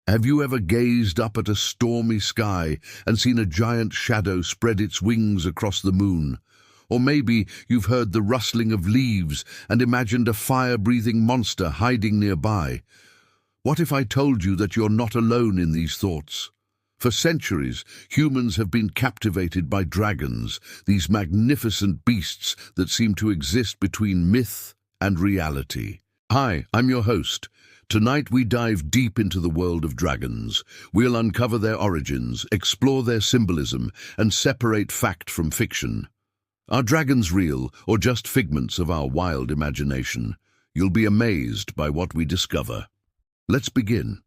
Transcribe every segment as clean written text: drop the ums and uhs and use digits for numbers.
Have you ever gazed up at a stormy sky and seen a giant shadow spread its wings across the moon? Or maybe you've heard the rustling of leaves and imagined a fire-breathing monster hiding nearby. What if I told you that you're not alone in these thoughts? For centuries, humans have been captivated by dragons, these magnificent beasts that seem to exist between myth and reality. Hi, I'm your host. Tonight we dive deep into the world of dragons. We'll uncover their origins, explore their symbolism, and separate fact from fiction. Are dragons real, or just figments of our wild imagination? You'll be amazed by what we discover. Let's begin.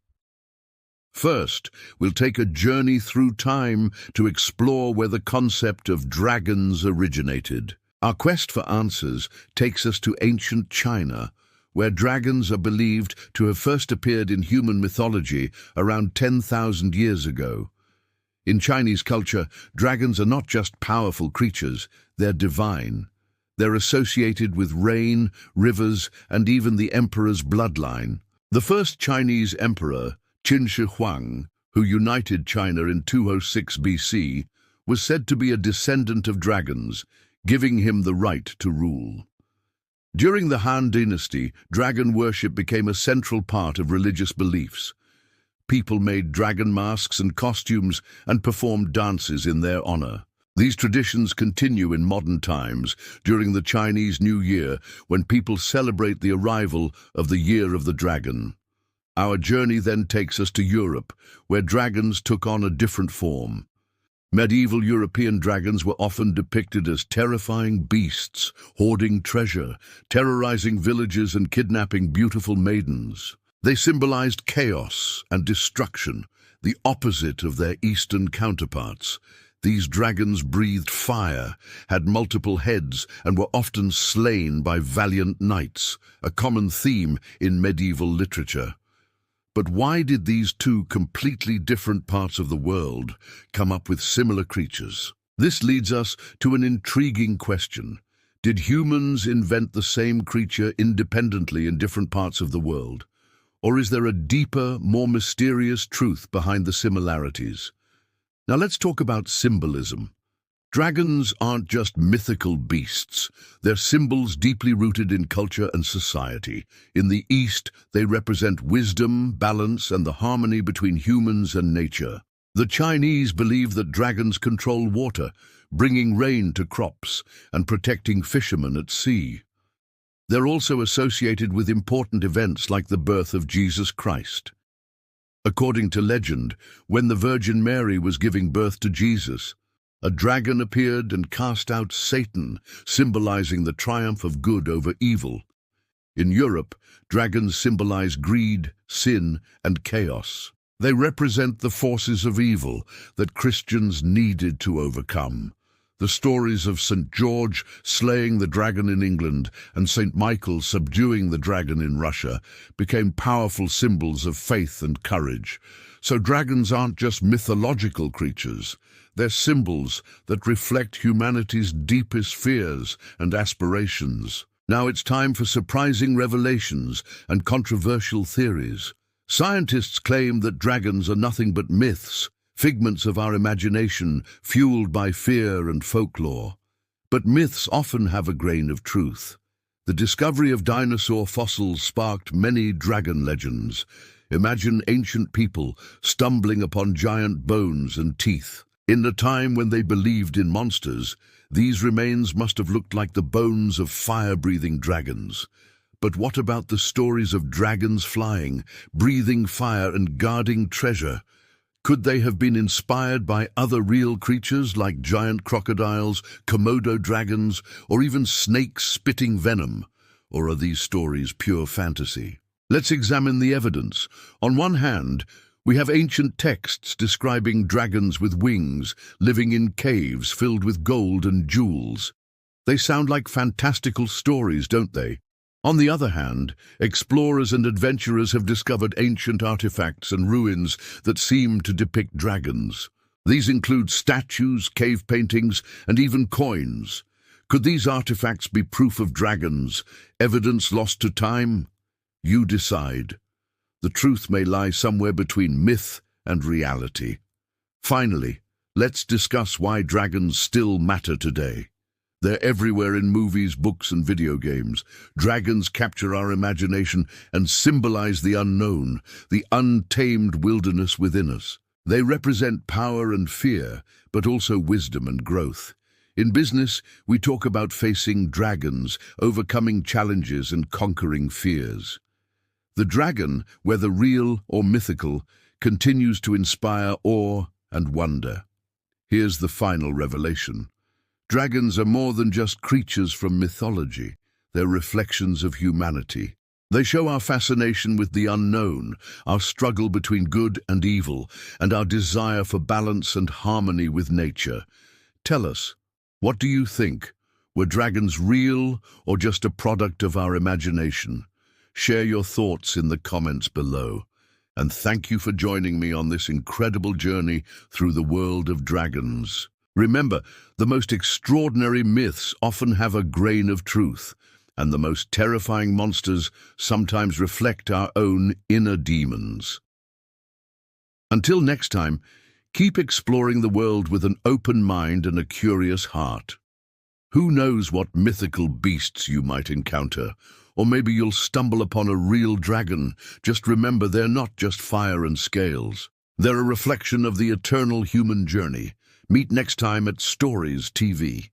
First, we'll take a journey through time to explore where the concept of dragons originated. Our quest for answers takes us to ancient China, where dragons are believed to have first appeared in human mythology around 10,000 years ago. In Chinese culture, dragons are not just powerful creatures, they're divine. They're associated with rain, rivers, and even the emperor's bloodline. The first Chinese emperor, Qin Shi Huang, who united China in 206 BC, was said to be a descendant of dragons, giving him the right to rule. During the Han Dynasty, dragon worship became a central part of religious beliefs. People made dragon masks and costumes and performed dances in their honor. These traditions continue in modern times, during the Chinese New Year, when people celebrate the arrival of the Year of the Dragon. Our journey then takes us to Europe, where dragons took on a different form. Medieval European dragons were often depicted as terrifying beasts, hoarding treasure, terrorizing villages and kidnapping beautiful maidens. They symbolized chaos and destruction, the opposite of their Eastern counterparts. These dragons breathed fire, had multiple heads, and were often slain by valiant knights, a common theme in medieval literature. But why did these two completely different parts of the world come up with similar creatures? This leads us to an intriguing question. Did humans invent the same creature independently in different parts of the world? Or is there a deeper, more mysterious truth behind the similarities? Now let's talk about symbolism. Dragons aren't just mythical beasts. They're symbols deeply rooted in culture and society. In the East, they represent wisdom, balance, and the harmony between humans and nature. The Chinese believe that dragons control water, bringing rain to crops and protecting fishermen at sea. They're also associated with important events like the birth of Jesus Christ. According to legend, when the Virgin Mary was giving birth to Jesus, a dragon appeared and cast out Satan, symbolizing the triumph of good over evil. In Europe, dragons symbolize greed, sin, and chaos. They represent the forces of evil that Christians needed to overcome. The stories of St. George slaying the dragon in England and St. Michael subduing the dragon in Russia became powerful symbols of faith and courage. So dragons aren't just mythological creatures. They're symbols that reflect humanity's deepest fears and aspirations. Now it's time for surprising revelations and controversial theories. Scientists claim that dragons are nothing but myths, figments of our imagination fueled by fear and folklore. But myths often have a grain of truth. The discovery of dinosaur fossils sparked many dragon legends. Imagine ancient people stumbling upon giant bones and teeth. In the time when they believed in monsters, these remains must have looked like the bones of fire-breathing dragons. But what about the stories of dragons flying, breathing fire and guarding treasure? Could they have been inspired by other real creatures like giant crocodiles, Komodo dragons, or even snakes spitting venom? Or are these stories pure fantasy? Let's examine the evidence. On one hand, we have ancient texts describing dragons with wings, living in caves filled with gold and jewels. They sound like fantastical stories, don't they? On the other hand, explorers and adventurers have discovered ancient artifacts and ruins that seem to depict dragons. These include statues, cave paintings, and even coins. Could these artifacts be proof of dragons, evidence lost to time? You decide. The truth may lie somewhere between myth and reality. Finally, let's discuss why dragons still matter today. They're everywhere in movies, books, and video games. Dragons capture our imagination and symbolize the unknown, the untamed wilderness within us. They represent power and fear, but also wisdom and growth. In business, we talk about facing dragons, overcoming challenges, and conquering fears. The dragon, whether real or mythical, continues to inspire awe and wonder. Here's the final revelation. Dragons are more than just creatures from mythology. They're reflections of humanity. They show our fascination with the unknown, our struggle between good and evil, and our desire for balance and harmony with nature. Tell us, what do you think? Were dragons real or just a product of our imagination? Share your thoughts in the comments below. And thank you for joining me on this incredible journey through the world of dragons. Remember, the most extraordinary myths often have a grain of truth, and the most terrifying monsters sometimes reflect our own inner demons. Until next time, keep exploring the world with an open mind and a curious heart. Who knows what mythical beasts you might encounter? Or maybe you'll stumble upon a real dragon. Just remember, they're not just fire and scales. They're a reflection of the eternal human journey. Meet next time at Stories TV.